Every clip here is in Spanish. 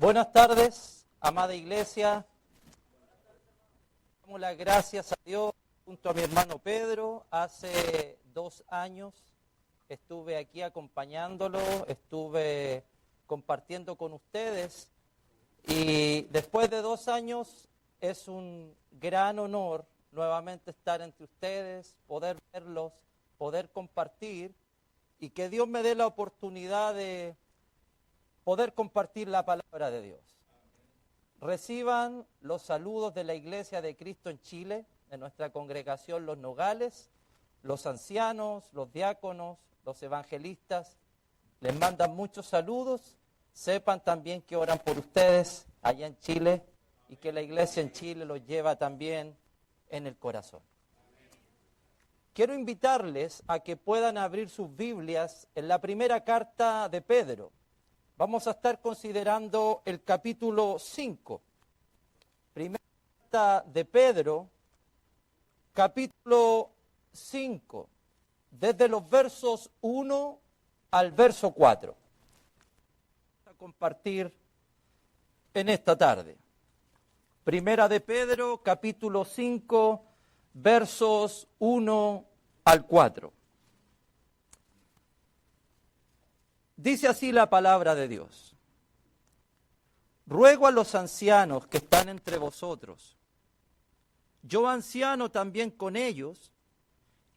Buenas tardes, amada iglesia. Damos las gracias a Dios junto a mi hermano Pedro. Hace 2 años estuve aquí acompañándolo, estuve compartiendo con ustedes y después de 2 años es un gran honor nuevamente estar entre ustedes, poder verlos, poder compartir y que Dios me dé la oportunidad de poder compartir la palabra de Dios. Reciban los saludos de la Iglesia de Cristo en Chile, de nuestra congregación Los Nogales, los ancianos, los diáconos, los evangelistas, les mandan muchos saludos. Sepan también que oran por ustedes allá en Chile y que la Iglesia en Chile los lleva también en el corazón. Quiero invitarles a que puedan abrir sus Biblias en la primera carta de Pedro. Vamos a estar considerando el capítulo 5. Primera carta de Pedro, capítulo 5, desde los versos 1 al verso 4. Vamos a compartir en esta tarde. Primera de Pedro, capítulo 5, versos 1 al 4. Dice así la palabra de Dios. Ruego a los ancianos que están entre vosotros, yo anciano también con ellos,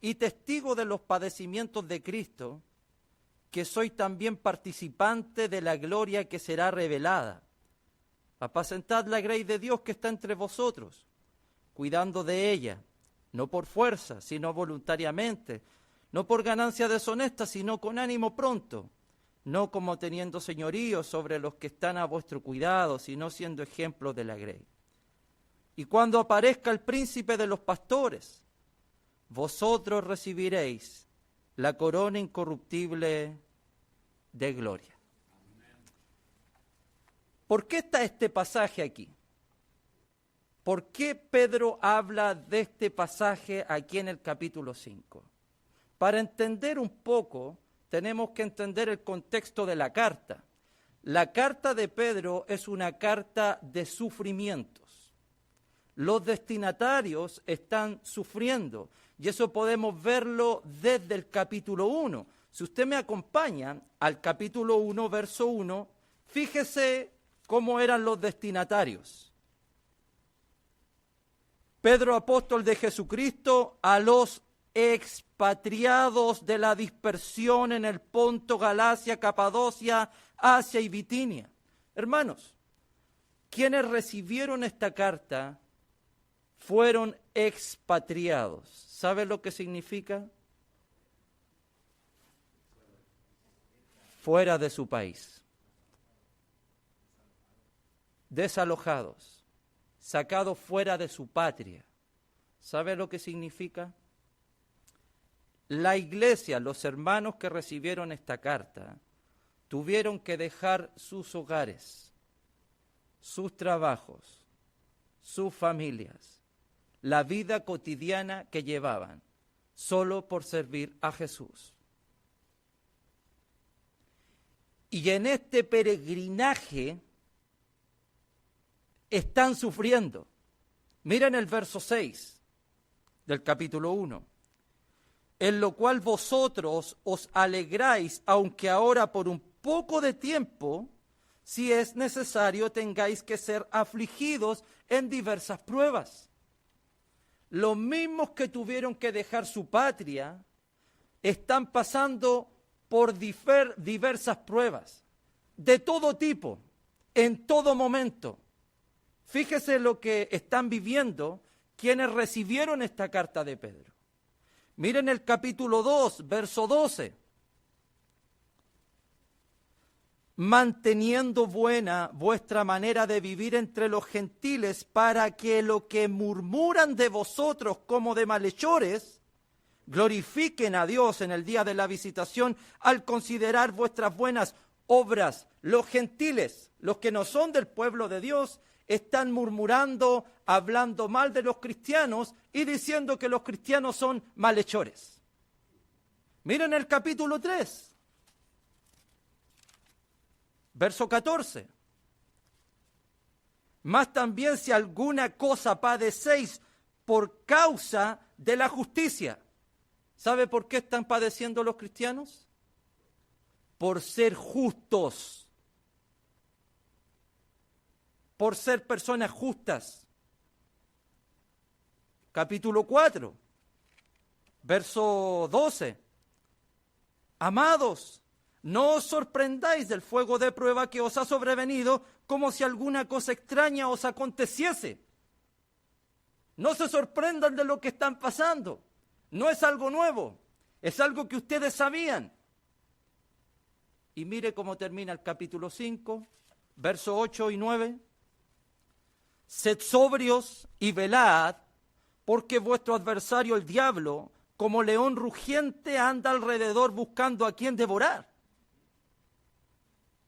y testigo de los padecimientos de Cristo, que soy también participante de la gloria que será revelada. Apacentad la grey de Dios que está entre vosotros, cuidando de ella, no por fuerza, sino voluntariamente, no por ganancia deshonesta, sino con ánimo pronto, no como teniendo señorío sobre los que están a vuestro cuidado, sino siendo ejemplos de la grey. Y cuando aparezca el príncipe de los pastores, vosotros recibiréis la corona incorruptible de gloria. ¿Por qué está este pasaje aquí? ¿Por qué Pedro habla de este pasaje aquí en el capítulo 5? Para entender un poco, tenemos que entender el contexto de la carta. La carta de Pedro es una carta de sufrimientos. Los destinatarios están sufriendo y eso podemos verlo desde el capítulo 1. Si usted me acompaña al capítulo 1, verso 1, fíjese cómo eran los destinatarios. Pedro, apóstol de Jesucristo, a los expatriados de la dispersión en el Ponto, Galacia, Capadocia, Asia y Bitinia. Hermanos, quienes recibieron esta carta fueron expatriados. ¿Sabe lo que significa? Fuera de su país. Desalojados, sacados fuera de su patria. ¿Sabe lo que significa? La iglesia, los hermanos que recibieron esta carta, tuvieron que dejar sus hogares, sus trabajos, sus familias, la vida cotidiana que llevaban, solo por servir a Jesús. Y en este peregrinaje están sufriendo. Miren el verso 6 del capítulo 1. En lo cual vosotros os alegráis, aunque ahora por un poco de tiempo, si es necesario, tengáis que ser afligidos en diversas pruebas. Los mismos que tuvieron que dejar su patria están pasando por diversas pruebas, de todo tipo, en todo momento. Fíjese lo que están viviendo quienes recibieron esta carta de Pedro. Miren el capítulo 2, verso 12. Manteniendo buena vuestra manera de vivir entre los gentiles, para que lo que murmuran de vosotros como de malhechores, glorifiquen a Dios en el día de la visitación al considerar vuestras buenas obras. Los gentiles, los que no son del pueblo de Dios, están murmurando, hablando mal de los cristianos y diciendo que los cristianos son malhechores. Miren el capítulo 3, verso 14. Mas también si alguna cosa padecéis por causa de la justicia. ¿Sabe por qué están padeciendo los cristianos? Por ser justos, por ser personas justas. Capítulo 4, verso 12. Amados, no os sorprendáis del fuego de prueba que os ha sobrevenido, como si alguna cosa extraña os aconteciese. No se sorprendan de lo que están pasando. No es algo nuevo, es algo que ustedes sabían. Y mire cómo termina el capítulo 5, versos 8 y 9. Sed sobrios y velad, porque vuestro adversario el diablo, como león rugiente, anda alrededor buscando a quien devorar.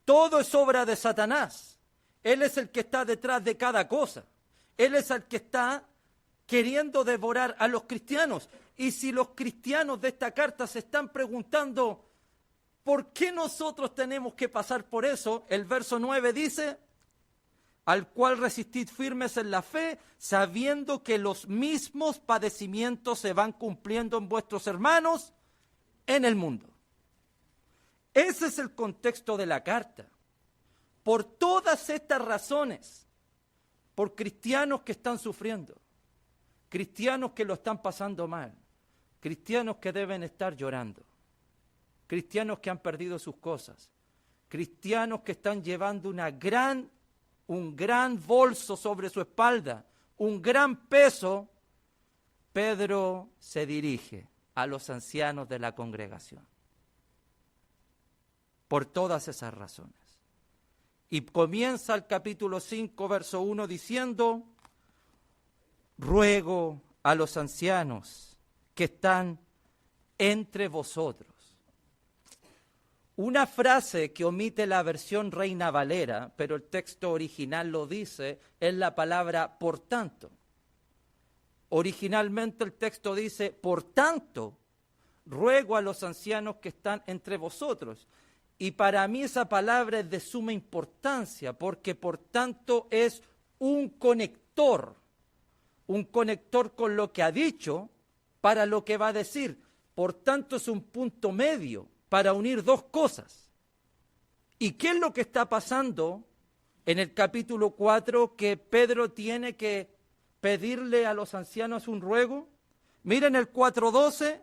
Todo es obra de Satanás. Él es el que está detrás de cada cosa. Él es el que está queriendo devorar a los cristianos. Y si los cristianos de esta carta se están preguntando, ¿por qué nosotros tenemos que pasar por eso? El verso 9 dice, al cual resistid firmes en la fe, sabiendo que los mismos padecimientos se van cumpliendo en vuestros hermanos en el mundo. Ese es el contexto de la carta. Por todas estas razones, por cristianos que están sufriendo, cristianos que lo están pasando mal, cristianos que deben estar llorando, cristianos que han perdido sus cosas, cristianos que están llevando un gran bolso sobre su espalda, un gran peso, Pedro se dirige a los ancianos de la congregación. Por todas esas razones. Y comienza el capítulo 5, verso 1, diciendo, ruego a los ancianos que están entre vosotros. Una frase que omite la versión Reina Valera, pero el texto original lo dice, es la palabra por tanto. Originalmente el texto dice, por tanto, ruego a los ancianos que están entre vosotros. Y para mí esa palabra es de suma importancia, porque por tanto es un conector con lo que ha dicho para lo que va a decir. Por tanto es un punto medio para unir dos cosas. ¿Y qué es lo que está pasando en el capítulo 4 que Pedro tiene que pedirle a los ancianos un ruego? Miren el 4:12,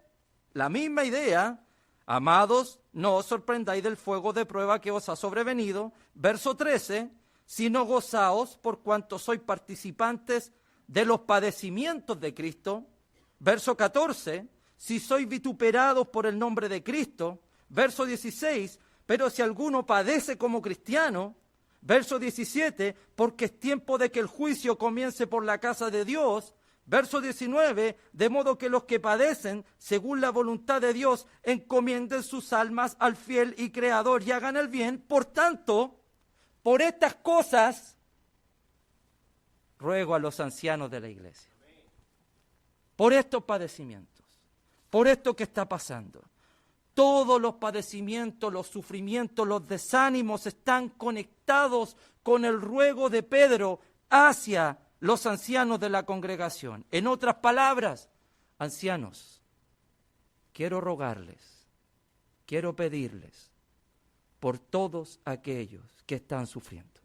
la misma idea. Amados, no os sorprendáis del fuego de prueba que os ha sobrevenido. Verso 13, sino gozaos por cuanto sois participantes de los padecimientos de Cristo. Verso 14, si sois vituperados por el nombre de Cristo. Verso 16, pero si alguno padece como cristiano. Verso 17, porque es tiempo de que el juicio comience por la casa de Dios. Verso 19, de modo que los que padecen, según la voluntad de Dios, encomienden sus almas al fiel y creador y hagan el bien. Por tanto, por estas cosas, ruego a los ancianos de la iglesia. Por estos padecimientos, por esto que está pasando. Todos los padecimientos, los sufrimientos, los desánimos están conectados con el ruego de Pedro hacia los ancianos de la congregación. En otras palabras, ancianos, quiero rogarles, quiero pedirles por todos aquellos que están sufriendo,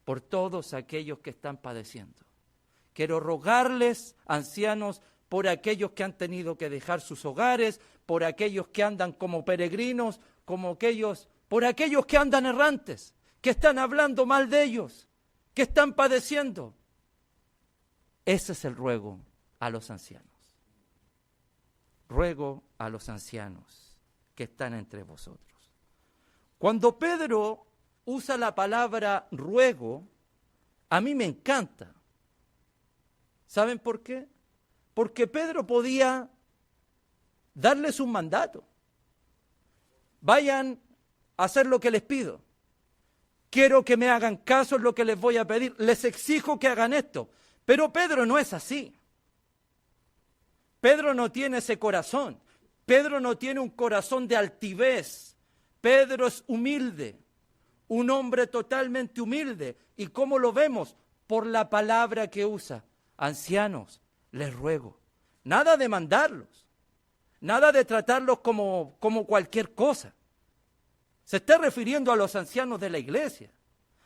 por todos aquellos que están padeciendo. Quiero rogarles, ancianos, por aquellos que han tenido que dejar sus hogares, por aquellos que andan como peregrinos, por aquellos que andan errantes, que están hablando mal de ellos, que están padeciendo. Ese es el ruego a los ancianos. Ruego a los ancianos que están entre vosotros. Cuando Pedro usa la palabra ruego, a mí me encanta. ¿Saben por qué? Porque Pedro podía darles un mandato. Vayan a hacer lo que les pido. Quiero que me hagan caso en lo que les voy a pedir. Les exijo que hagan esto. Pero Pedro no es así. Pedro no tiene ese corazón. Pedro no tiene un corazón de altivez. Pedro es humilde. un hombre totalmente humilde. ¿Y cómo lo vemos? Por la palabra que usa. Ancianos, les ruego. Nada de mandarlos, nada de tratarlos como cualquier cosa. Se está refiriendo a los ancianos de la iglesia.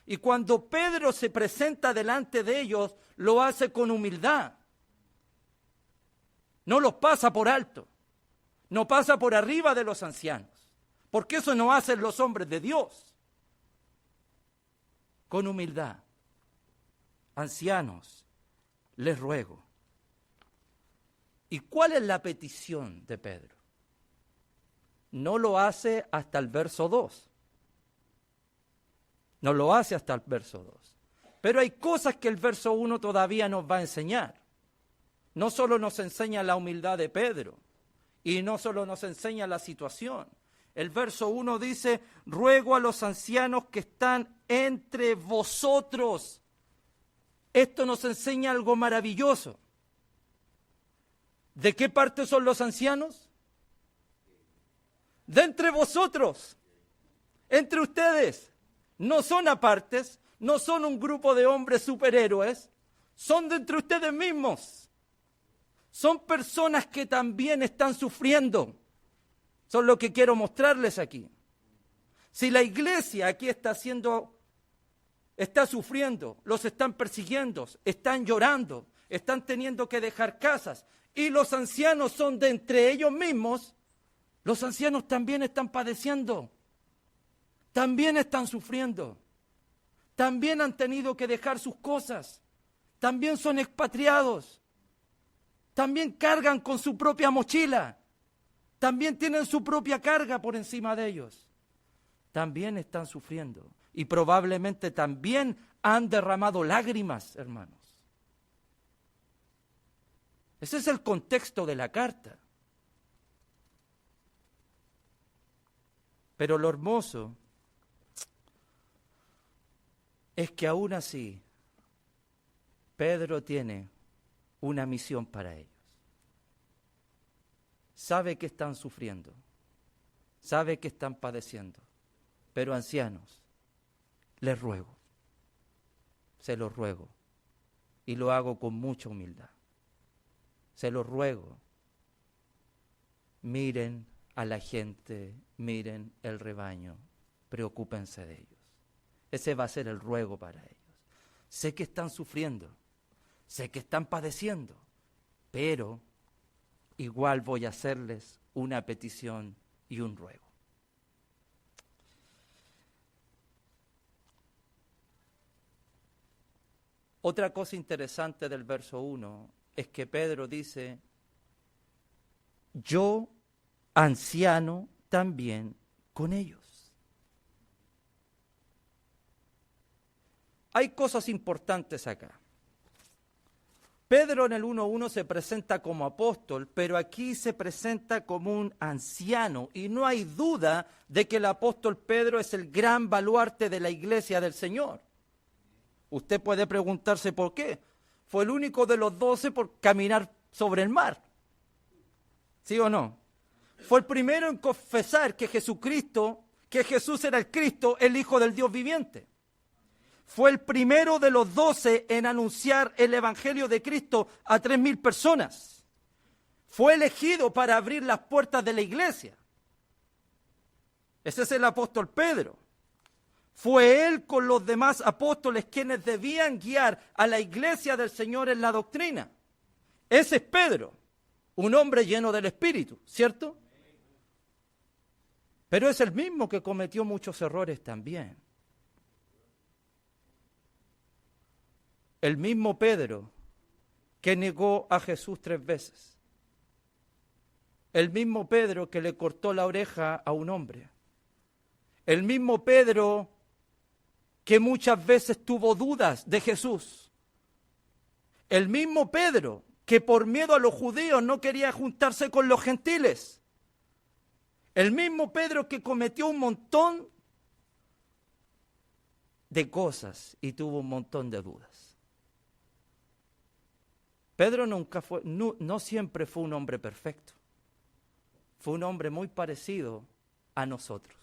Y cuando Pedro se presenta delante de ellos, lo hace con humildad. No los pasa por alto, no pasa por arriba de los ancianos, porque eso no hacen los hombres de Dios. Con humildad. Ancianos, les ruego. ¿Y cuál es la petición de Pedro? No lo hace hasta el verso 2. No lo hace hasta el verso 2. Pero hay cosas que el verso 1 todavía nos va a enseñar. No solo nos enseña la humildad de Pedro, y no solo nos enseña la situación. El verso 1 dice, ruego a los ancianos que están entre vosotros. Esto nos enseña algo maravilloso. ¿De qué parte son los ancianos? De entre vosotros, entre ustedes. No son apartes, no son un grupo de hombres superhéroes, son de entre ustedes mismos. Son personas que también están sufriendo. Son lo que quiero mostrarles aquí. Si la iglesia aquí está sufriendo, los están persiguiendo, están llorando, están teniendo que dejar casas, y los ancianos son de entre ellos mismos, los ancianos también están padeciendo, también están sufriendo, también han tenido que dejar sus cosas, también son expatriados, también cargan con su propia mochila, también tienen su propia carga por encima de ellos, también están sufriendo y probablemente también han derramado lágrimas, hermanos. Ese es el contexto de la carta. Pero lo hermoso es que aún así Pedro tiene una misión para ellos. Sabe que están sufriendo, sabe que están padeciendo, pero ancianos, les ruego, se los ruego, y lo hago con mucha humildad. Se los ruego, miren a la gente, miren el rebaño, preocúpense de ellos. Ese va a ser el ruego para ellos. Sé que están sufriendo, sé que están padeciendo, pero igual voy a hacerles una petición y un ruego. Otra cosa interesante del verso 1 es que Pedro dice, yo, anciano, también con ellos. Hay cosas importantes acá. Pedro en el 1:1 se presenta como apóstol, pero aquí se presenta como un anciano, y no hay duda de que el apóstol Pedro es el gran baluarte de la iglesia del Señor. Usted puede preguntarse por qué. Fue el único de los 12 por caminar sobre el mar. ¿Sí o no? Fue el primero en confesar que Jesús era el Cristo, el Hijo del Dios viviente. Fue el primero de los 12 en anunciar el Evangelio de Cristo a 3.000 personas. Fue elegido para abrir las puertas de la iglesia. Ese es el apóstol Pedro. Fue él con los demás apóstoles quienes debían guiar a la iglesia del Señor en la doctrina. Ese es Pedro, un hombre lleno del Espíritu, ¿cierto? Pero es el mismo que cometió muchos errores también. El mismo Pedro que negó a Jesús 3 veces. El mismo Pedro que le cortó la oreja a un hombre. El mismo Pedro que muchas veces tuvo dudas de Jesús. El mismo Pedro que por miedo a los judíos no quería juntarse con los gentiles. El mismo Pedro que cometió un montón de cosas y tuvo un montón de dudas. Pedro no siempre fue un hombre perfecto. Fue un hombre muy parecido a nosotros,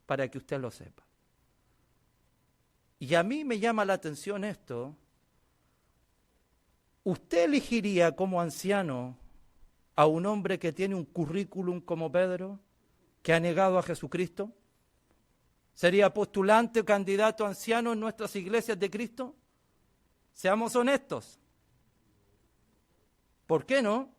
para que usted lo sepa. Y a mí me llama la atención esto. ¿Usted elegiría como anciano a un hombre que tiene un currículum como Pedro, que ha negado a Jesucristo? ¿Sería postulante o candidato a anciano en nuestras iglesias de Cristo? Seamos honestos. ¿Por qué no?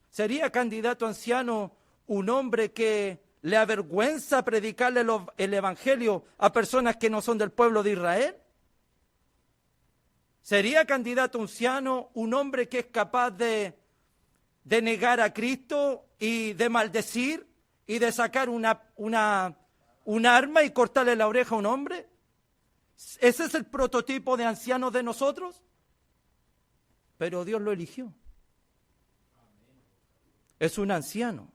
¿Sería candidato a anciano un hombre que le avergüenza predicarle el evangelio a personas que no son del pueblo de Israel? ¿Sería candidato a anciano un hombre que es capaz de negar a Cristo y de maldecir y de sacar un arma y cortarle la oreja a un hombre? ¿Ese es el prototipo de anciano de nosotros? Pero Dios lo eligió. Es un anciano.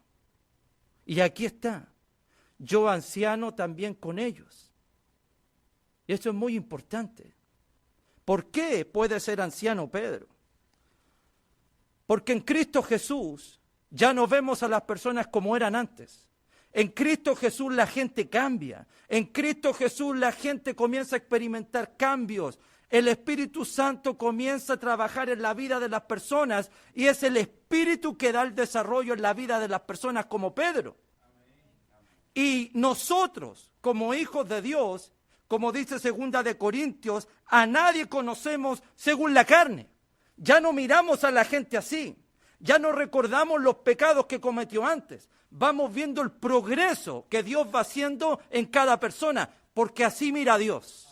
Y aquí está. Yo anciano también con ellos. Y esto es muy importante. ¿Por qué puede ser anciano Pedro? Porque en Cristo Jesús ya no vemos a las personas como eran antes. En Cristo Jesús la gente cambia. En Cristo Jesús la gente comienza a experimentar cambios. El Espíritu Santo comienza a trabajar en la vida de las personas y es el Espíritu que da el desarrollo en la vida de las personas como Pedro. Y nosotros, como hijos de Dios, como dice 2 de Corintios, a nadie conocemos según la carne. Ya no miramos a la gente así. Ya no recordamos los pecados que cometió antes. Vamos viendo el progreso que Dios va haciendo en cada persona, porque así mira a Dios.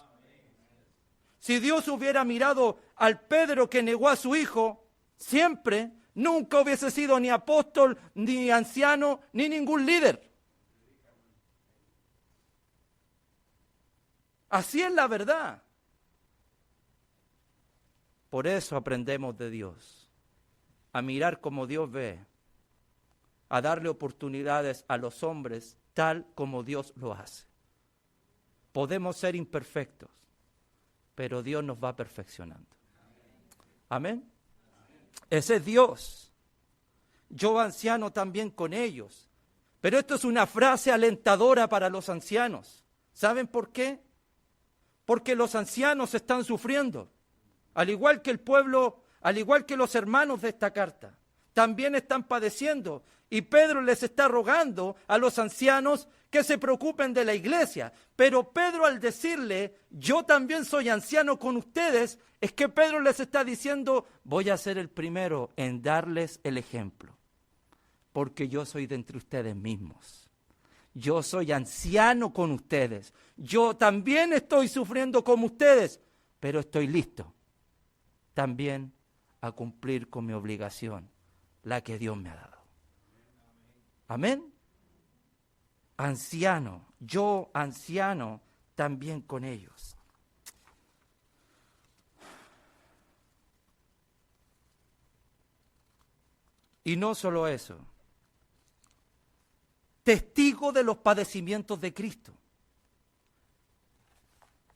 Si Dios hubiera mirado al Pedro que negó a su hijo, siempre, nunca hubiese sido ni apóstol, ni anciano, ni ningún líder. Así es la verdad. Por eso aprendemos de Dios, a mirar como Dios ve, a darle oportunidades a los hombres tal como Dios lo hace. Podemos ser imperfectos, pero Dios nos va perfeccionando. Amén. Ese es Dios. Yo anciano también con ellos. Pero esto es una frase alentadora para los ancianos. ¿Saben por qué? Porque los ancianos están sufriendo. Al igual que el pueblo, al igual que los hermanos de esta carta, también están padeciendo. Y Pedro les está rogando a los ancianos que se preocupen de la iglesia. Pero Pedro, al decirle, yo también soy anciano con ustedes, es que Pedro les está diciendo, voy a ser el primero en darles el ejemplo. Porque yo soy de entre ustedes mismos. Yo soy anciano con ustedes. Yo también estoy sufriendo como ustedes, pero estoy listo también a cumplir con mi obligación, la que Dios me ha dado. Amén. Anciano, yo anciano también con ellos. Y no solo eso, testigo de los padecimientos de Cristo.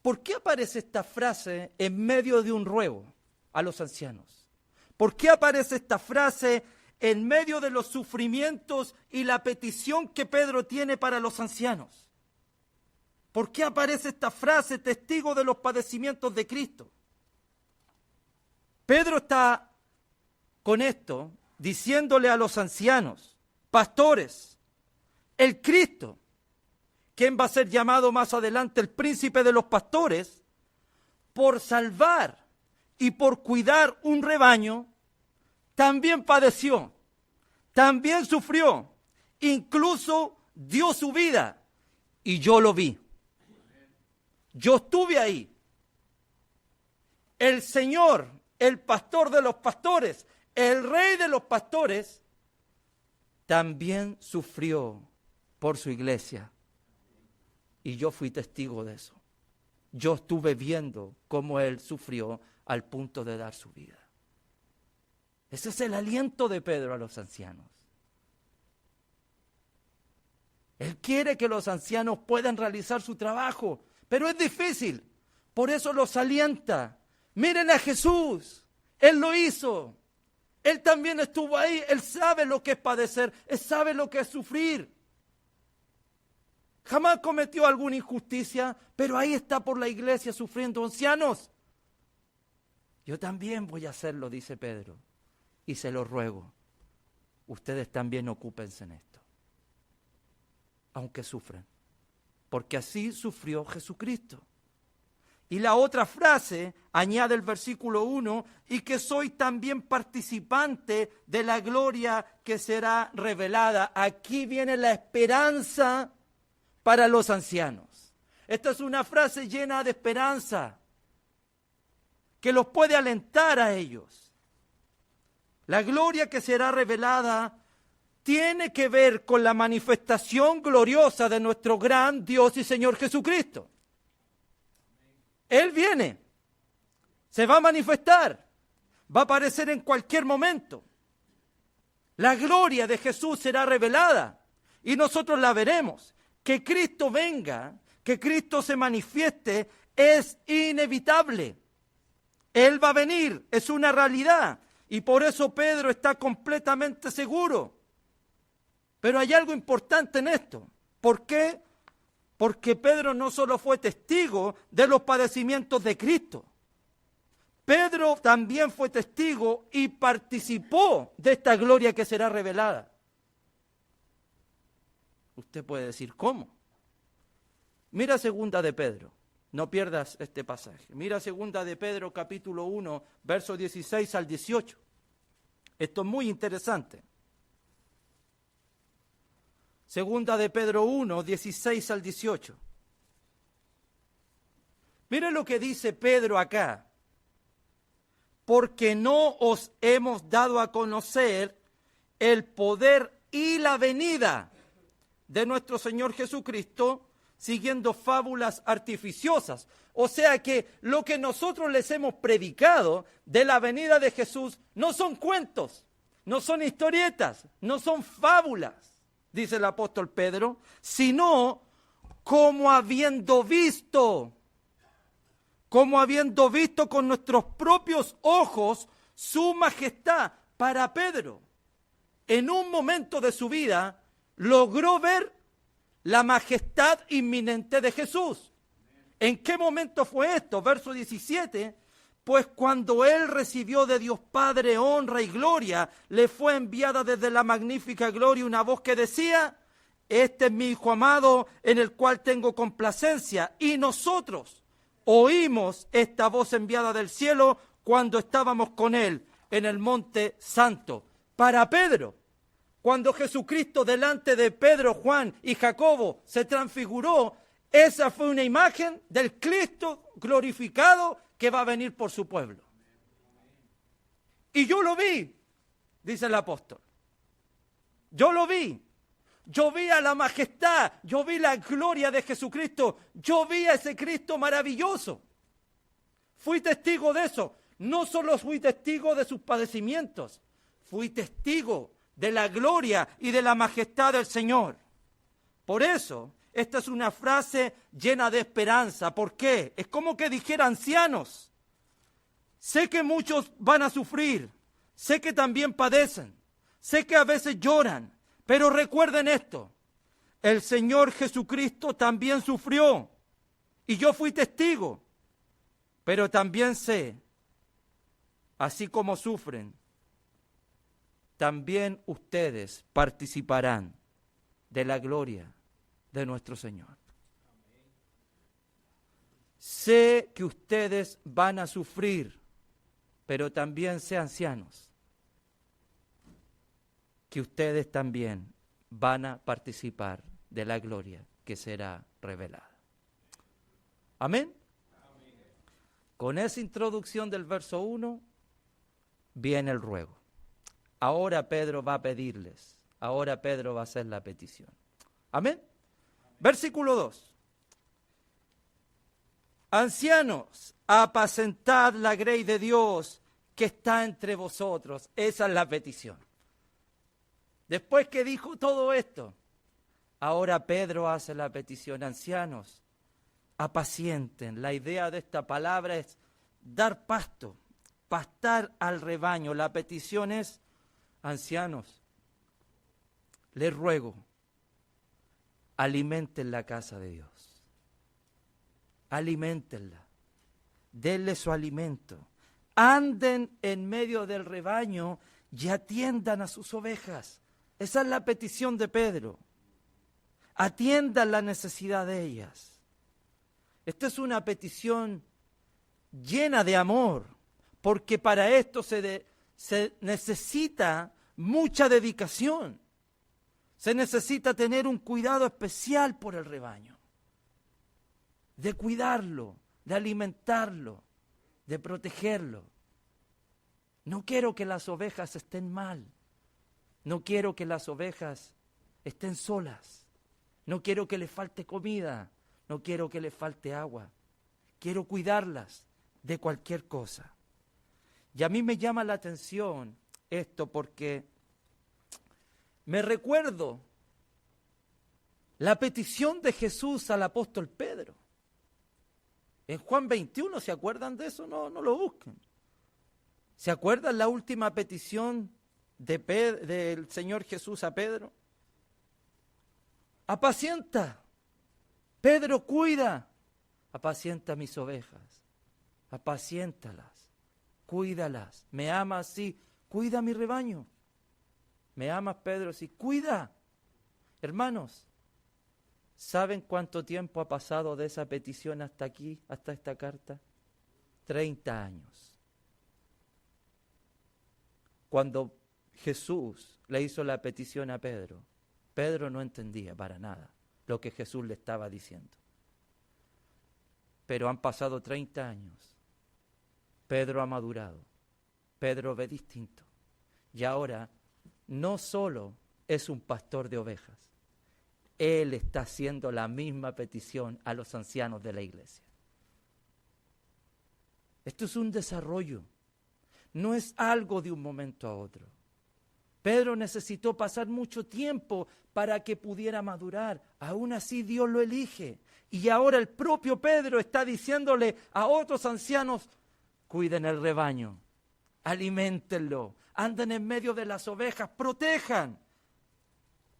¿Por qué aparece esta frase en medio de un ruego a los ancianos? ¿Por qué aparece esta frase en medio de los sufrimientos y la petición que Pedro tiene para los ancianos? ¿Por qué aparece esta frase, testigo de los padecimientos de Cristo? Pedro está con esto diciéndole a los ancianos, pastores, el Cristo, quien va a ser llamado más adelante el príncipe de los pastores, por salvar y por cuidar un rebaño, también padeció, también sufrió, incluso dio su vida, y yo lo vi. Yo estuve ahí. El Señor, el pastor de los pastores, el rey de los pastores, también sufrió por su iglesia. Y yo fui testigo de eso. Yo estuve viendo cómo él sufrió al punto de dar su vida. Ese es el aliento de Pedro a los ancianos. Él quiere que los ancianos puedan realizar su trabajo, pero es difícil. Por eso los alienta. Miren a Jesús. Él lo hizo. Él también estuvo ahí. Él sabe lo que es padecer. Él sabe lo que es sufrir. Jamás cometió alguna injusticia, pero ahí está por la iglesia sufriendo. Ancianos, yo también voy a hacerlo, dice Pedro, y se lo ruego. Ustedes también ocúpense en esto, aunque sufren, porque así sufrió Jesucristo. Y la otra frase añade el versículo 1, y que soy también participante de la gloria que será revelada. Aquí viene la esperanza para los ancianos. Esta es una frase llena de esperanza que los puede alentar a ellos. La gloria que será revelada tiene que ver con la manifestación gloriosa de nuestro gran Dios y Señor Jesucristo. Él viene, se va a manifestar, va a aparecer en cualquier momento. La gloria de Jesús será revelada y nosotros la veremos. Que Cristo venga, que Cristo se manifieste, es inevitable. Él va a venir, es una realidad. Y por eso Pedro está completamente seguro. Pero hay algo importante en esto. ¿Por qué? Porque Pedro no solo fue testigo de los padecimientos de Cristo. Pedro también fue testigo y participó de esta gloria que será revelada. Usted puede decir, ¿cómo? Mira segunda de Pedro. No pierdas este pasaje. Mira segunda de Pedro capítulo 1, versos 16 al 18. Esto es muy interesante. Segunda de Pedro 1, 16 al 18. Mire lo que dice Pedro acá. Porque no os hemos dado a conocer el poder y la venida de nuestro Señor Jesucristo, siguiendo fábulas artificiosas. O sea que lo que nosotros les hemos predicado de la venida de Jesús no son cuentos, no son historietas, no son fábulas, dice el apóstol Pedro, sino como habiendo visto con nuestros propios ojos su majestad. Para Pedro, en un momento de su vida, logró ver la majestad inminente de Jesús. ¿En qué momento fue esto? Verso 17, pues cuando él recibió de Dios Padre honra y gloria, le fue enviada desde la magnífica gloria una voz que decía, este es mi Hijo amado en el cual tengo complacencia. Y nosotros oímos esta voz enviada del cielo cuando estábamos con él en el monte santo. Para Pedro, cuando Jesucristo delante de Pedro, Juan y Jacobo se transfiguró, esa fue una imagen del Cristo glorificado que va a venir por su pueblo. Y yo lo vi, dice el apóstol. Yo lo vi. Yo vi a la majestad, yo vi la gloria de Jesucristo, yo vi a ese Cristo maravilloso. Fui testigo de eso. No solo fui testigo de sus padecimientos, fui testigo de la gloria y de la majestad del Señor. Por eso, esta es una frase llena de esperanza. ¿Por qué? Es como que dijera, ancianos, sé que muchos van a sufrir, sé que también padecen, sé que a veces lloran, pero recuerden esto, el Señor Jesucristo también sufrió y yo fui testigo, pero también sé, así como sufren, también ustedes participarán de la gloria de nuestro Señor. Sé que ustedes van a sufrir, pero también sé, ancianos, que ustedes también van a participar de la gloria que será revelada. ¿Amén? Amén. Con esa introducción del verso 1 viene el ruego. Ahora Pedro va a pedirles, ahora Pedro va a hacer la petición. ¿Amén? Versículo 2. Ancianos, apacentad la grey de Dios que está entre vosotros. Esa es la petición. Después que dijo todo esto, ahora Pedro hace la petición. Ancianos, apacienten. La idea de esta palabra es dar pasto, pastar al rebaño. La petición es, ancianos, les ruego alimenten la casa de Dios. Aliméntenla. Denle su alimento. Anden en medio del rebaño y atiendan a sus ovejas. Esa es la petición de Pedro. Atiendan la necesidad de ellas. Esta es una petición llena de amor, porque para esto se necesita mucha dedicación. Se necesita tener un cuidado especial por el rebaño, de cuidarlo, de alimentarlo, de protegerlo. No quiero que las ovejas estén mal. No quiero que las ovejas estén solas. No quiero que les falte comida. No quiero que les falte agua. Quiero cuidarlas de cualquier cosa. Y a mí me llama la atención esto porque me recuerdo la petición de Jesús al apóstol Pedro. En Juan 21, ¿se acuerdan de eso? No lo busquen. ¿Se acuerdan la última petición del Señor Jesús a Pedro? Apacienta, Pedro, cuida, apacienta mis ovejas, apaciéntalas, cuídalas. ¿Me amas? Sí, cuida mi rebaño. ¿Me amas, Pedro? Sí, cuida. Hermanos, ¿saben cuánto tiempo ha pasado de esa petición hasta aquí, hasta esta carta? 30 años. Cuando Jesús le hizo la petición a Pedro, Pedro no entendía para nada lo que Jesús le estaba diciendo. Pero han pasado 30 años. Pedro ha madurado. Pedro ve distinto. Y ahora no solo es un pastor de ovejas, él está haciendo la misma petición a los ancianos de la iglesia. Esto es un desarrollo. No es algo de un momento a otro. Pedro necesitó pasar mucho tiempo para que pudiera madurar. Aún así Dios lo elige. Y ahora el propio Pedro está diciéndole a otros ancianos, cuiden el rebaño, aliméntenlo, anden en medio de las ovejas, protejan.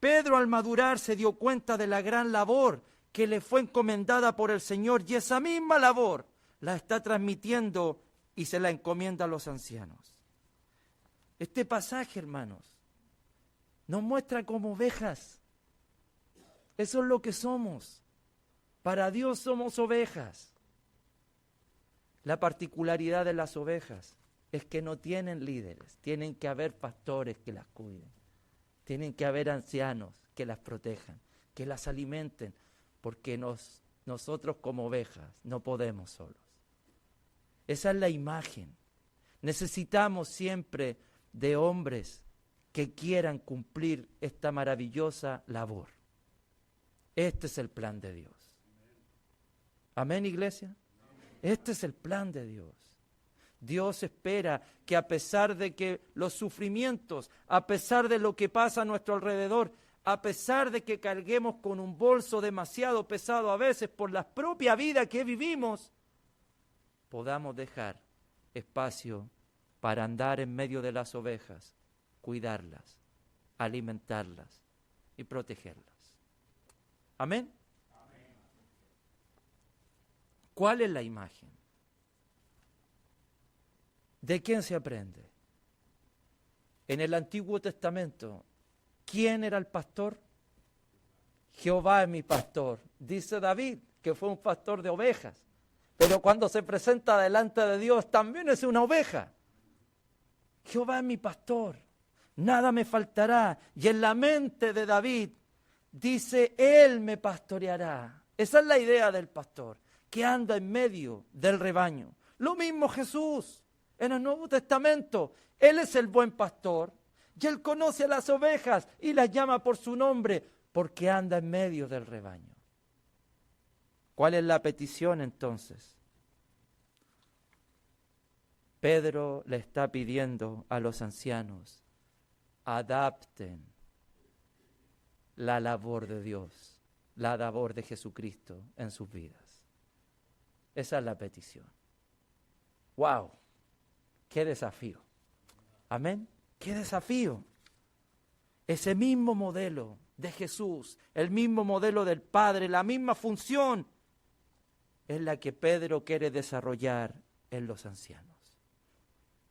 Pedro al madurar se dio cuenta de la gran labor que le fue encomendada por el Señor y esa misma labor la está transmitiendo y se la encomienda a los ancianos. Este pasaje, hermanos, nos muestra como ovejas. Eso es lo que somos. Para Dios somos ovejas. La particularidad de las ovejas es que no tienen líderes. Tienen que haber pastores que las cuiden. Tienen que haber ancianos que las protejan, que las alimenten, porque nosotros como ovejas no podemos solos. Esa es la imagen. Necesitamos siempre de hombres que quieran cumplir esta maravillosa labor. Este es el plan de Dios. Amén, iglesia. Este es el plan de Dios. Dios espera que a pesar de que los sufrimientos, a pesar de lo que pasa a nuestro alrededor, a pesar de que carguemos con un bolso demasiado pesado a veces por la propia vida que vivimos, podamos dejar espacio para andar en medio de las ovejas, cuidarlas, alimentarlas y protegerlas. ¿Amén? Amén. ¿Cuál es la imagen? ¿De quién se aprende? En el Antiguo Testamento, ¿quién era el pastor? Jehová es mi pastor. Dice David, que fue un pastor de ovejas. Pero cuando se presenta delante de Dios, también es una oveja. Jehová es mi pastor, nada me faltará. Y en la mente de David dice, Él me pastoreará. Esa es la idea del pastor, que anda en medio del rebaño. Lo mismo Jesús en el Nuevo Testamento. Él es el buen pastor y Él conoce a las ovejas y las llama por su nombre porque anda en medio del rebaño. ¿Cuál es la petición entonces? Pedro le está pidiendo a los ancianos, adapten la labor de Dios, la labor de Jesucristo en sus vidas. Esa es la petición. ¡Wow! ¡Qué desafío! Amén. ¡Qué desafío! Ese mismo modelo de Jesús, el mismo modelo del Padre, la misma función, es la que Pedro quiere desarrollar en los ancianos.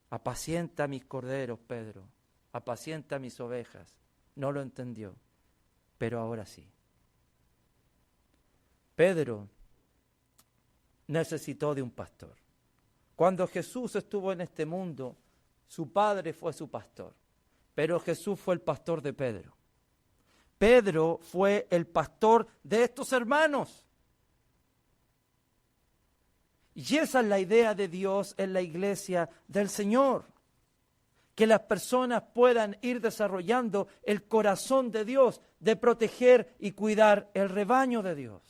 Apacienta mis corderos, Pedro, apacienta mis ovejas. No lo entendió, pero ahora sí. Pedro necesitó de un pastor. Cuando Jesús estuvo en este mundo, su padre fue su pastor, pero Jesús fue el pastor de Pedro. Pedro fue el pastor de estos hermanos. Y esa es la idea de Dios en la iglesia del Señor. Que las personas puedan ir desarrollando el corazón de Dios, de proteger y cuidar el rebaño de Dios.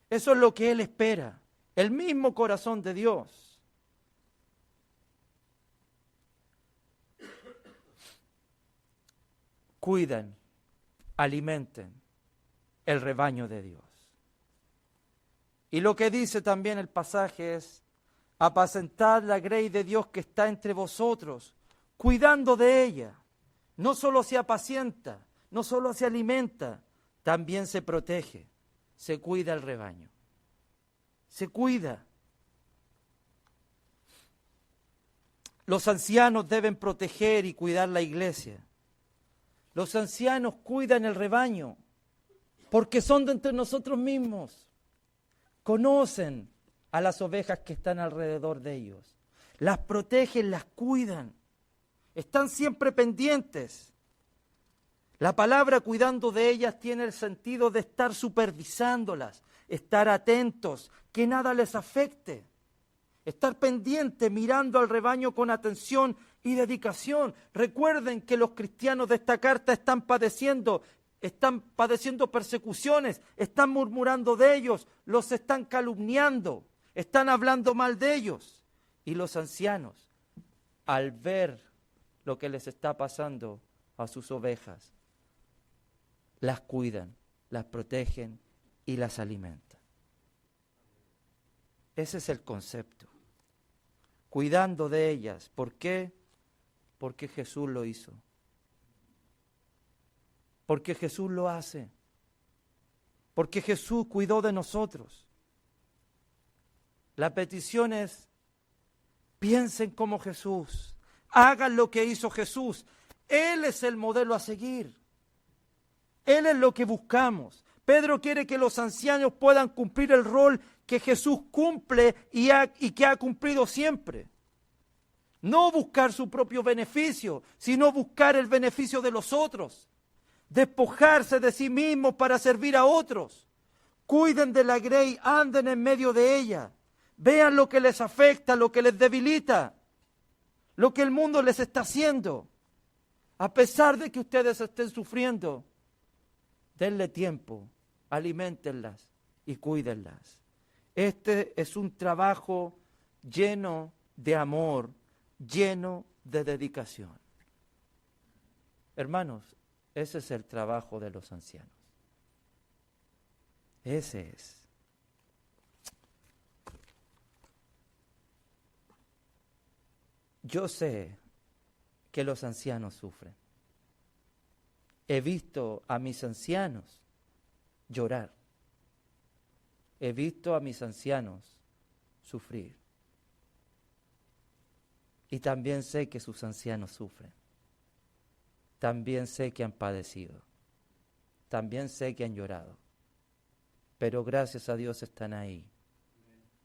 Eso es lo que Él espera, el mismo corazón de Dios. Cuiden, alimenten el rebaño de Dios. Y lo que dice también el pasaje es: apacentad la grey de Dios que está entre vosotros, cuidando de ella. No solo se apacienta, no solo se alimenta, también se protege, se cuida el rebaño. Se cuida. Los ancianos deben proteger y cuidar la iglesia. Los ancianos cuidan el rebaño porque son de entre nosotros mismos. Conocen a las ovejas que están alrededor de ellos. Las protegen, las cuidan. Están siempre pendientes. La palabra cuidando de ellas tiene el sentido de estar supervisándolas, estar atentos, que nada les afecte. Estar pendiente, mirando al rebaño con atención y dedicación. Recuerden que los cristianos de esta carta están padeciendo persecuciones, están murmurando de ellos, los están calumniando, están hablando mal de ellos. Y los ancianos, al ver lo que les está pasando a sus ovejas, las cuidan, las protegen y las alimentan. Ese es el concepto. Cuidando de ellas. ¿Por qué? Porque Jesús lo hizo. Porque Jesús lo hace. Porque Jesús cuidó de nosotros. La petición es: piensen como Jesús. Hagan lo que hizo Jesús. Él es el modelo a seguir. Él es lo que buscamos. Pedro quiere que los ancianos puedan cumplir el rol que Jesús cumple y que ha cumplido siempre. No buscar su propio beneficio, sino buscar el beneficio de los otros. Despojarse de sí mismos para servir a otros. Cuiden de la grey, anden en medio de ella. Vean lo que les afecta, lo que les debilita, lo que el mundo les está haciendo. A pesar de que ustedes estén sufriendo, denle tiempo, aliméntenlas y cuídenlas. Este es un trabajo lleno de amor, lleno de dedicación. Hermanos, ese es el trabajo de los ancianos. Ese es. Yo sé que los ancianos sufren. He visto a mis ancianos llorar. He visto a mis ancianos sufrir. Y también sé que sus ancianos sufren. También sé que han padecido. También sé que han llorado. Pero gracias a Dios están ahí,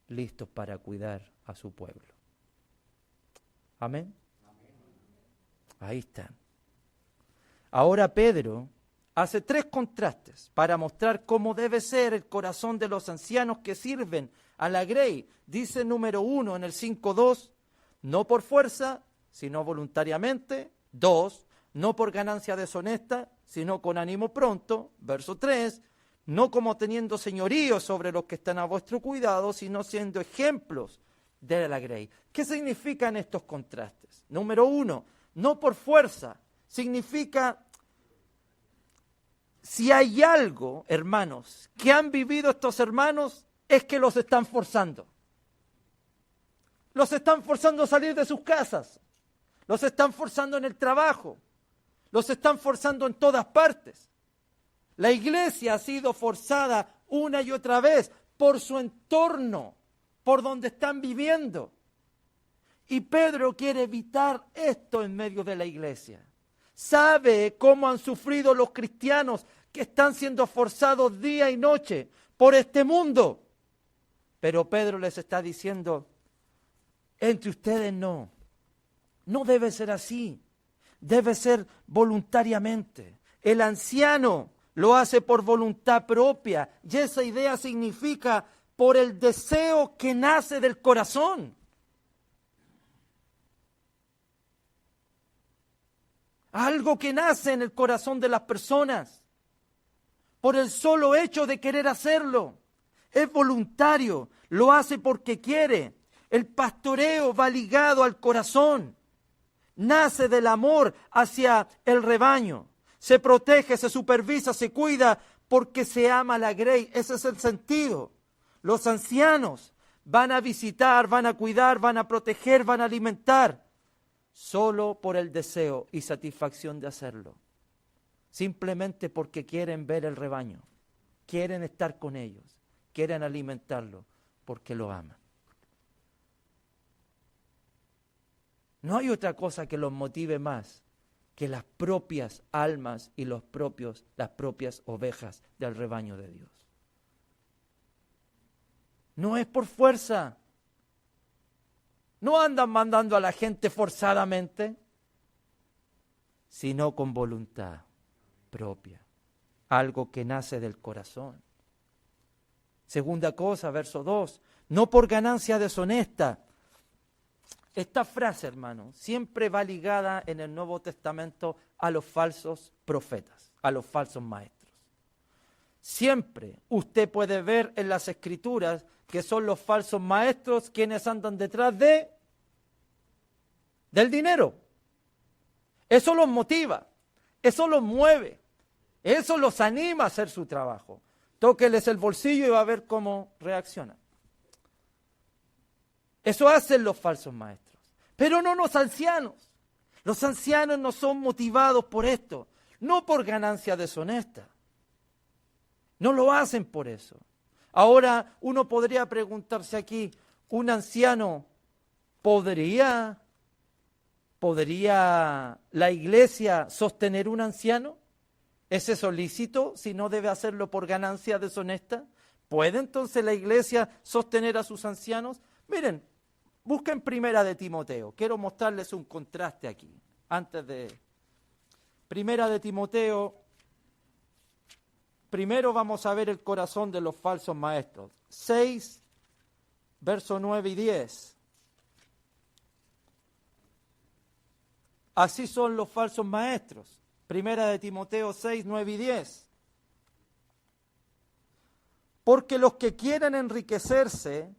listos para cuidar a su pueblo. Amén. Ahí están. Ahora Pedro hace 3 contrastes para mostrar cómo debe ser el corazón de los ancianos que sirven a la grey. Dice número 1 en el 5:2, no por fuerza, sino voluntariamente. 2, no por ganancia deshonesta, sino con ánimo pronto. Verso 3, no como teniendo señorío sobre los que están a vuestro cuidado, sino siendo ejemplos de la grey. ¿Qué significan estos contrastes? Número 1, no por fuerza. Significa, si hay algo, hermanos, que han vivido estos hermanos, es que los están forzando. Los están forzando a salir de sus casas. Los están forzando en el trabajo. Los están forzando en todas partes. La iglesia ha sido forzada una y otra vez por su entorno, por donde están viviendo. Y Pedro quiere evitar esto en medio de la iglesia. Sabe cómo han sufrido los cristianos que están siendo forzados día y noche por este mundo. Pero Pedro les está diciendo, entre ustedes no debe ser así, debe ser voluntariamente. El anciano lo hace por voluntad propia y esa idea significa por el deseo que nace del corazón. Algo que nace en el corazón de las personas, por el solo hecho de querer hacerlo. Es voluntario, lo hace porque quiere. El pastoreo va ligado al corazón. Nace del amor hacia el rebaño. Se protege, se supervisa, se cuida porque se ama la grey. Ese es el sentido. Los ancianos van a visitar, van a cuidar, van a proteger, van a alimentar. Solo por el deseo y satisfacción de hacerlo. Simplemente porque quieren ver el rebaño. Quieren estar con ellos. Quieren alimentarlo porque lo aman. No hay otra cosa que los motive más que las propias almas y las propias ovejas del rebaño de Dios. No es por fuerza. No andan mandando a la gente forzadamente, sino con voluntad propia. Algo que nace del corazón. Segunda cosa, verso 2. No por ganancia deshonesta. Esta frase, hermano, siempre va ligada en el Nuevo Testamento a los falsos profetas, a los falsos maestros. Siempre usted puede ver en las Escrituras que son los falsos maestros quienes andan detrás del dinero. Eso los motiva, eso los mueve, eso los anima a hacer su trabajo. Tóqueles el bolsillo y va a ver cómo reaccionan. Eso hacen los falsos maestros. Pero no los ancianos. Los ancianos no son motivados por esto, no por ganancia deshonesta. No lo hacen por eso. Ahora uno podría preguntarse aquí, ¿un anciano podría la iglesia sostener un anciano? ¿Es eso lícito si no debe hacerlo por ganancia deshonesta? ¿Puede entonces la iglesia sostener a sus ancianos? Miren, busquen Primera de Timoteo. Quiero mostrarles un contraste aquí. Primera de Timoteo, primero vamos a ver el corazón de los falsos maestros. 6, versos 9 y 10. Así son los falsos maestros. Primera de Timoteo 6, 9 y 10. Porque los que quieren enriquecerse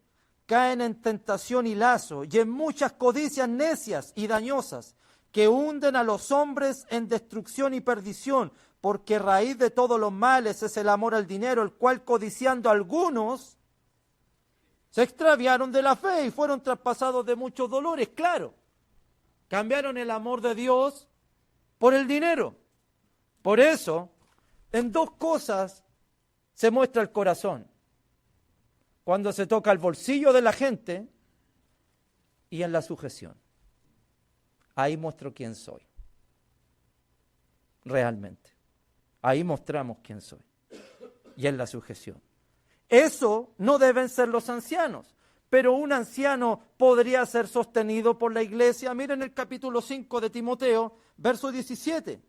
caen en tentación y lazo y en muchas codicias necias y dañosas que hunden a los hombres en destrucción y perdición, porque raíz de todos los males es el amor al dinero, el cual codiciando algunos se extraviaron de la fe y fueron traspasados de muchos dolores. Claro, cambiaron el amor de Dios por el dinero. Por eso, en dos cosas se muestra el corazón. Cuando se toca el bolsillo de la gente y en la sujeción. Ahí muestro quién soy. Realmente. Ahí mostramos quién soy. Y en la sujeción. Eso no deben ser los ancianos. Pero un anciano podría ser sostenido por la iglesia. Miren el capítulo 5 de Timoteo, verso 17.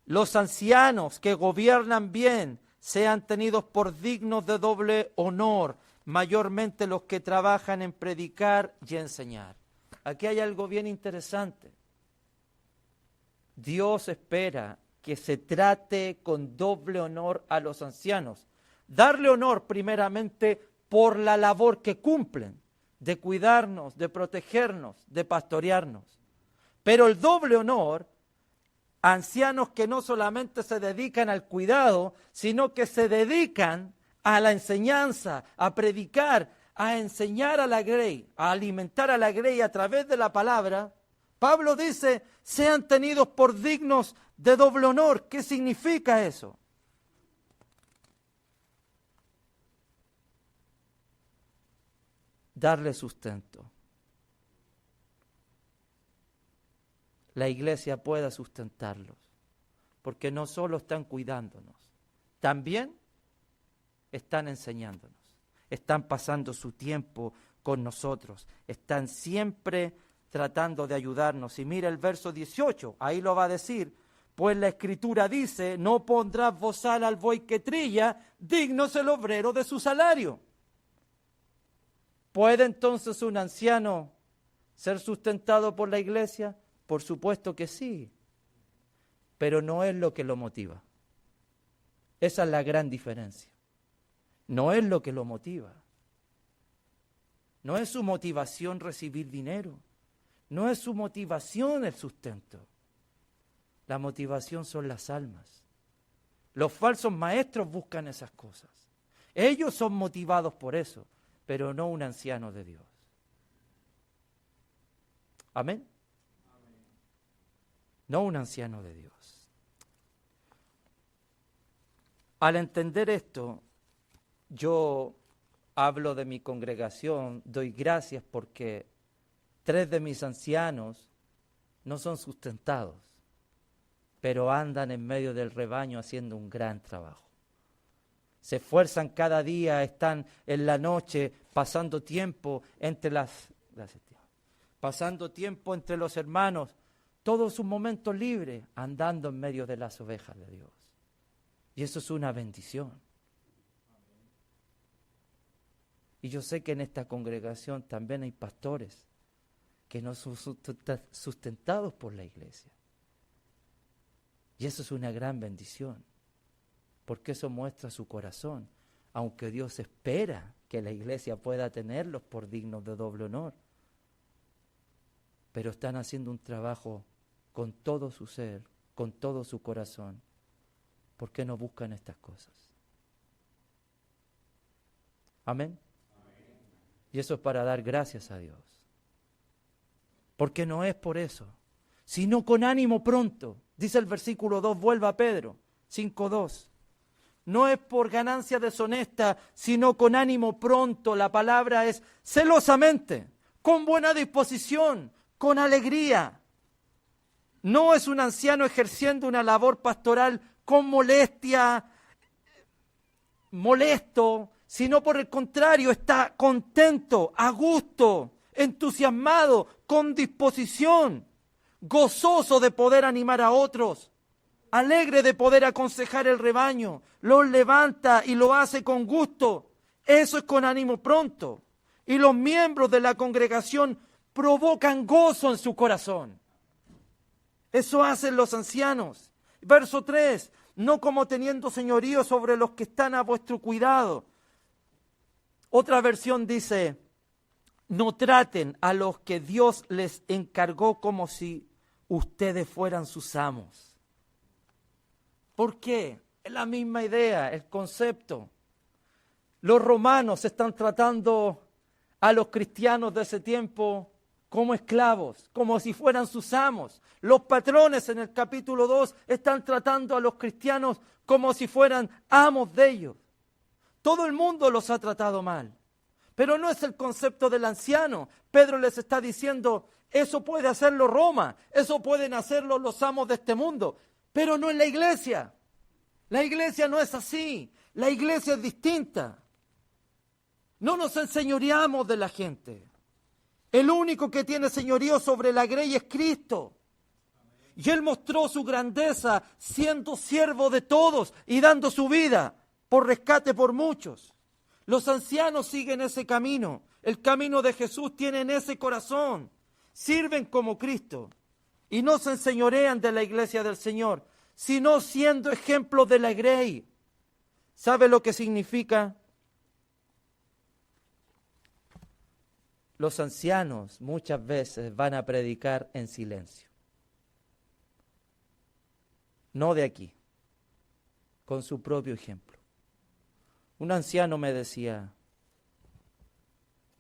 Los ancianos que gobiernan bien sean tenidos por dignos de doble honor, mayormente los que trabajan en predicar y enseñar. Aquí hay algo bien interesante. Dios espera que se trate con doble honor a los ancianos. Darle honor primeramente por la labor que cumplen, de cuidarnos, de protegernos, de pastorearnos. Pero el doble honor, ancianos que no solamente se dedican al cuidado, sino que se dedican a la enseñanza, a predicar, a enseñar a la grey, a alimentar a la grey a través de la palabra. Pablo dice, sean tenidos por dignos de doble honor. ¿Qué significa eso? Darle sustento. La iglesia pueda sustentarlos, porque no solo están cuidándonos, también están enseñándonos, están pasando su tiempo con nosotros, están siempre tratando de ayudarnos. Y mira el verso 18, ahí lo va a decir: pues la Escritura dice, no pondrás bozal al buey que trilla, digno es el obrero de su salario. ¿Puede entonces un anciano ser sustentado por la iglesia? Por supuesto que sí, pero no es lo que lo motiva. Esa es la gran diferencia. No es lo que lo motiva. No es su motivación recibir dinero. No es su motivación el sustento. La motivación son las almas. Los falsos maestros buscan esas cosas. Ellos son motivados por eso, pero no un anciano de Dios. Amén. No un anciano de Dios. Al entender esto, yo hablo de mi congregación, doy gracias porque 3 de mis ancianos no son sustentados, pero andan en medio del rebaño haciendo un gran trabajo. Se esfuerzan cada día, están en la noche pasando tiempo entre pasando tiempo entre los hermanos, todos sus momentos libres, andando en medio de las ovejas de Dios. Y eso es una bendición. Y yo sé que en esta congregación también hay pastores que no son sustentados por la iglesia. Y eso es una gran bendición, porque eso muestra su corazón, aunque Dios espera que la iglesia pueda tenerlos por dignos de doble honor. Pero están haciendo un trabajo con todo su ser, con todo su corazón. ¿Por qué no buscan estas cosas? Amén. Y eso es para dar gracias a Dios. Porque no es por eso, sino con ánimo pronto. Dice el versículo 2, vuelva a Pedro, 5:2. No es por ganancia deshonesta, sino con ánimo pronto. La palabra es celosamente, con buena disposición, con alegría. No es un anciano ejerciendo una labor pastoral con molestia, molesto, sino por el contrario, está contento, a gusto, entusiasmado, con disposición, gozoso de poder animar a otros, alegre de poder aconsejar el rebaño, los levanta y lo hace con gusto. Eso es con ánimo pronto. Y los miembros de la congregación provocan gozo en su corazón. Eso hacen los ancianos. Verso 3, no como teniendo señorío sobre los que están a vuestro cuidado. Otra versión dice, no traten a los que Dios les encargó como si ustedes fueran sus amos. ¿Por qué? Es la misma idea, el concepto. Los romanos están tratando a los cristianos de ese tiempo como esclavos, como si fueran sus amos. Los patrones en el capítulo 2 están tratando a los cristianos como si fueran amos de ellos. Todo el mundo los ha tratado mal, pero no es el concepto del anciano. Pedro les está diciendo, eso puede hacerlo Roma, eso pueden hacerlo los amos de este mundo, pero no en la iglesia. La iglesia no es así, la iglesia es distinta. No nos enseñoreamos de la gente. El único que tiene señorío sobre la grey es Cristo. Y Él mostró su grandeza siendo siervo de todos y dando su vida por rescate por muchos. Los ancianos siguen ese camino. El camino de Jesús tienen ese corazón. Sirven como Cristo y no se enseñorean de la iglesia del Señor, sino siendo ejemplo de la grey. ¿Sabe lo que significa? Los ancianos muchas veces van a predicar en silencio. No de aquí, con su propio ejemplo. Un anciano me decía,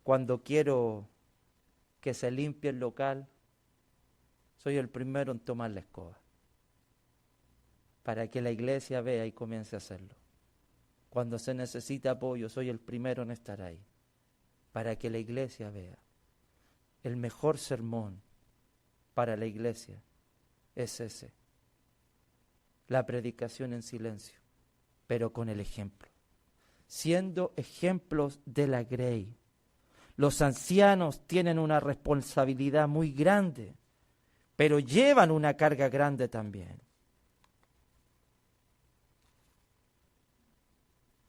cuando quiero que se limpie el local, soy el primero en tomar la escoba. Para que la iglesia vea y comience a hacerlo. Cuando se necesita apoyo, soy el primero en estar ahí. Para que la iglesia vea. El mejor sermón para la iglesia es ese. La predicación en silencio, pero con el ejemplo. Siendo ejemplos de la grey. Los ancianos tienen una responsabilidad muy grande, pero llevan una carga grande también.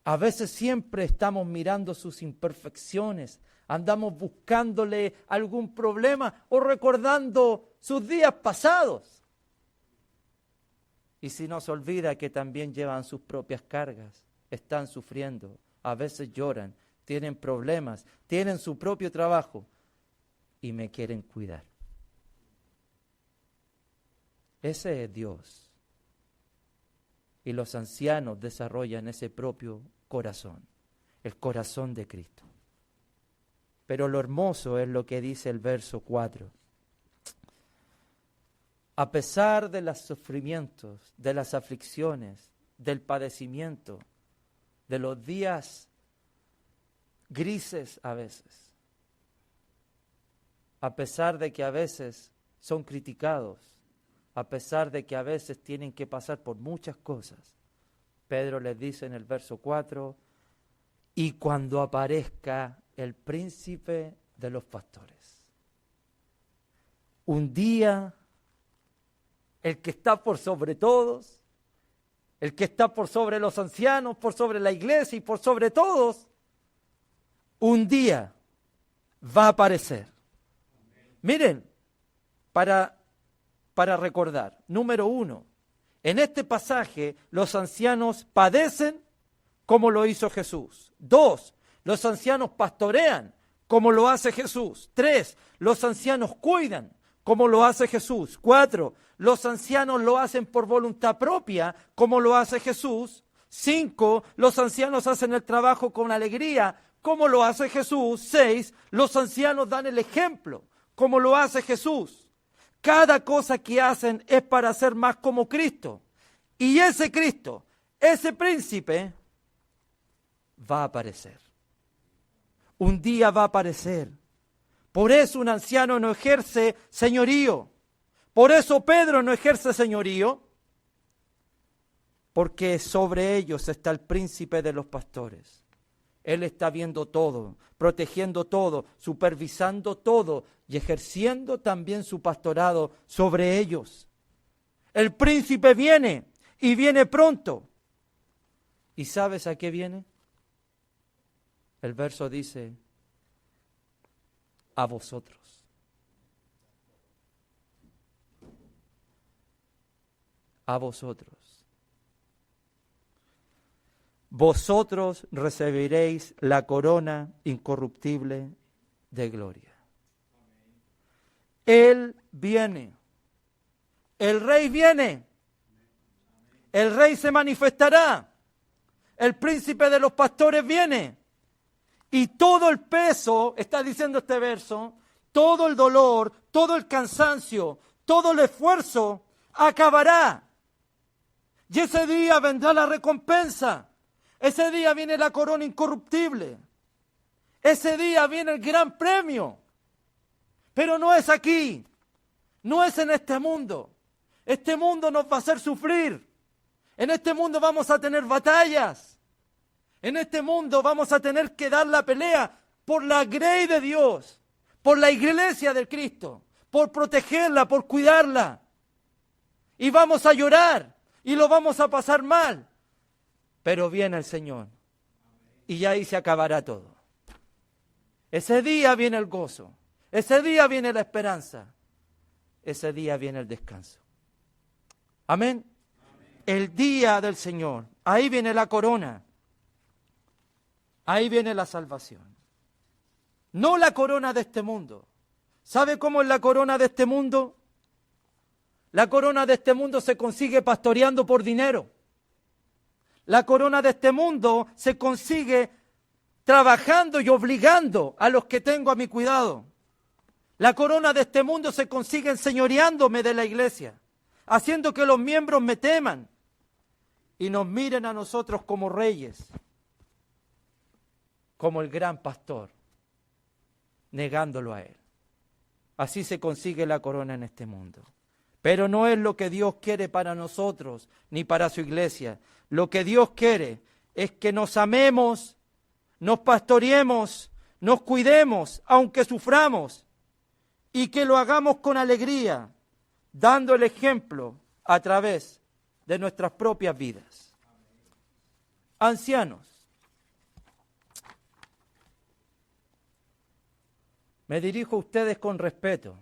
A veces siempre estamos mirando sus imperfecciones, andamos buscándole algún problema o recordando sus días pasados. Y si nos olvida que también llevan sus propias cargas, están sufriendo, a veces lloran, tienen problemas, tienen su propio trabajo y me quieren cuidar. Ese es Dios. Y los ancianos desarrollan ese propio corazón, el corazón de Cristo. Pero lo hermoso es lo que dice el verso 4. A pesar de los sufrimientos, de las aflicciones, del padecimiento, de los días grises a veces, a pesar de que a veces son criticados, a pesar de que a veces tienen que pasar por muchas cosas, Pedro les dice en el verso 4, y cuando aparezca el príncipe de los pastores. Un día, el que está por sobre todos, el que está por sobre los ancianos, por sobre la iglesia y por sobre todos, un día va a aparecer. Miren, para recordar, número 1, en este pasaje los ancianos padecen como lo hizo Jesús. 2, los ancianos pastorean como lo hace Jesús. 3, los ancianos cuidan como lo hace Jesús. 4, los ancianos lo hacen por voluntad propia como lo hace Jesús. 5, los ancianos hacen el trabajo con alegría como lo hace Jesús. 6, los ancianos dan el ejemplo como lo hace Jesús. Cada cosa que hacen es para ser más como Cristo. Y ese Cristo, ese príncipe, va a aparecer. Un día va a aparecer. Por eso un anciano no ejerce señorío. Por eso Pedro no ejerce señorío. Porque sobre ellos está el príncipe de los pastores. Él está viendo todo, protegiendo todo, supervisando todo y ejerciendo también su pastorado sobre ellos. El príncipe viene y viene pronto. ¿Y sabes a qué viene? El verso dice, a vosotros. A vosotros. Vosotros recibiréis la corona incorruptible de gloria. Él viene. El rey viene. El rey se manifestará. El príncipe de los pastores viene. Y todo el peso, está diciendo este verso, todo el dolor, todo el cansancio, todo el esfuerzo acabará. Y ese día vendrá la recompensa. Ese día viene la corona incorruptible. Ese día viene el gran premio. Pero no es aquí. No es en este mundo. Este mundo nos va a hacer sufrir. En este mundo vamos a tener batallas. En este mundo vamos a tener que dar la pelea por la grey de Dios, por la iglesia del Cristo, por protegerla, por cuidarla. Y vamos a llorar y lo vamos a pasar mal. Pero viene el Señor y ahí se acabará todo. Ese día viene el gozo, ese día viene la esperanza, ese día viene el descanso. Amén. El día del Señor, ahí viene la corona, ahí viene la salvación. No la corona de este mundo. ¿Sabe cómo es la corona de este mundo? La corona de este mundo se consigue pastoreando por dinero. La corona de este mundo se consigue trabajando y obligando a los que tengo a mi cuidado. La corona de este mundo se consigue enseñoreándome de la iglesia, haciendo que los miembros me teman y nos miren a nosotros como reyes, como el gran pastor, negándolo a Él. Así se consigue la corona en este mundo. Pero no es lo que Dios quiere para nosotros, ni para su iglesia. Lo que Dios quiere es que nos amemos, nos pastoreemos, nos cuidemos, aunque suframos, y que lo hagamos con alegría, dando el ejemplo a través de nuestras propias vidas. Ancianos, me dirijo a ustedes con respeto.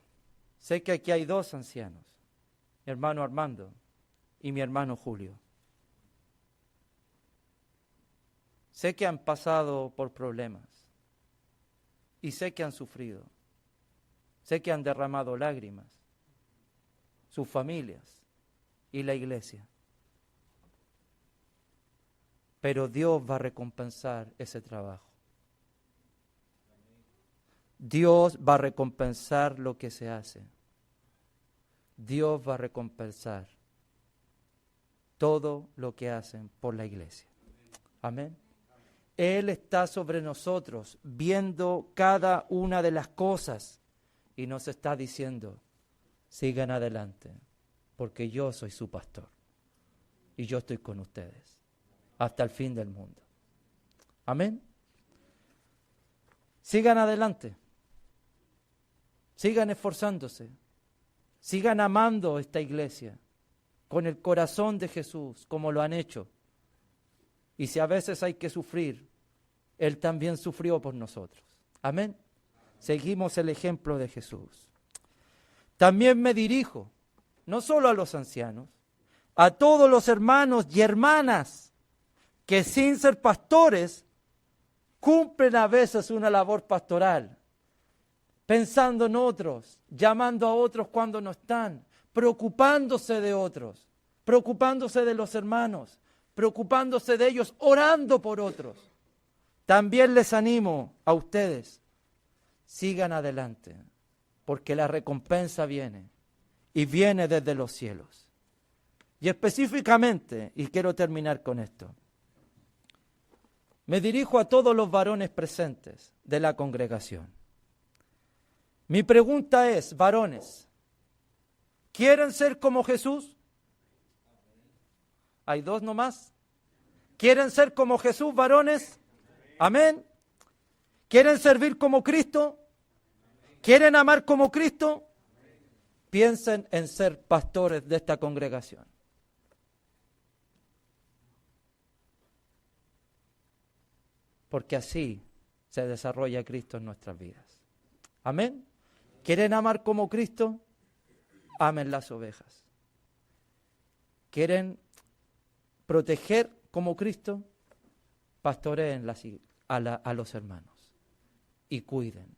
Sé que aquí hay dos ancianos, mi hermano Armando y mi hermano Julio. Sé que han pasado por problemas y sé que han sufrido. Sé que han derramado lágrimas, sus familias y la iglesia. Pero Dios va a recompensar ese trabajo. Dios va a recompensar lo que se hace. Dios va a recompensar todo lo que hacen por la iglesia. Amén. Él está sobre nosotros, viendo cada una de las cosas y nos está diciendo, sigan adelante, porque yo soy su pastor y yo estoy con ustedes hasta el fin del mundo. Amén. Sigan adelante, sigan esforzándose, sigan amando esta iglesia con el corazón de Jesús, como lo han hecho. Y si a veces hay que sufrir, Él también sufrió por nosotros. Amén. Seguimos el ejemplo de Jesús. También me dirijo, no solo a los ancianos, a todos los hermanos y hermanas que sin ser pastores cumplen a veces una labor pastoral, pensando en otros, llamando a otros cuando no están, preocupándose de otros, preocupándose de los hermanos, preocupándose de ellos, orando por otros. También les animo a ustedes, sigan adelante, porque la recompensa viene, y viene desde los cielos. Y específicamente, y quiero terminar con esto, me dirijo a todos los varones presentes de la congregación. Mi pregunta es, varones, ¿quieren ser como Jesús? Hay dos nomás. ¿Quieren ser como Jesús, varones? Amén. ¿Quieren servir como Cristo? ¿Quieren amar como Cristo? Piensen en ser pastores de esta congregación. Porque así se desarrolla Cristo en nuestras vidas. Amén. ¿Quieren amar como Cristo? Amen las ovejas. ¿Quieren proteger como Cristo? Pastoreen a los hermanos y cuiden.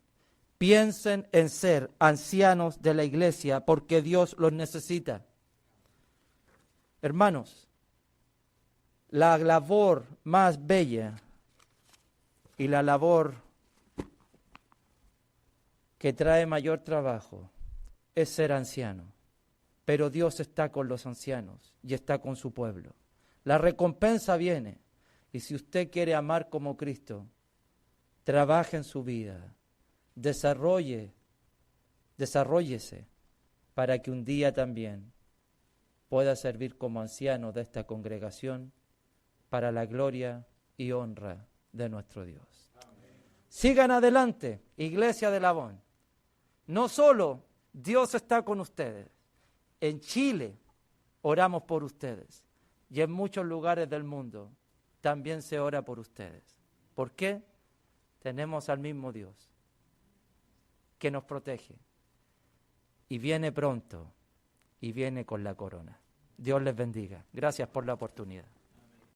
Piensen en ser ancianos de la iglesia porque Dios los necesita. Hermanos, la labor más bella y la labor que trae mayor trabajo es ser anciano. Pero Dios está con los ancianos y está con su pueblo. La recompensa viene. Y si usted quiere amar como Cristo, trabaje en su vida, desarrollese para que un día también pueda servir como anciano de esta congregación para la gloria y honra de nuestro Dios. Amén. Sigan adelante, Iglesia de Lavón. No solo Dios está con ustedes, en Chile oramos por ustedes y en muchos lugares del mundo también se ora por ustedes. ¿Por qué? Tenemos al mismo Dios que nos protege y viene pronto y viene con la corona. Dios les bendiga. Gracias por la oportunidad.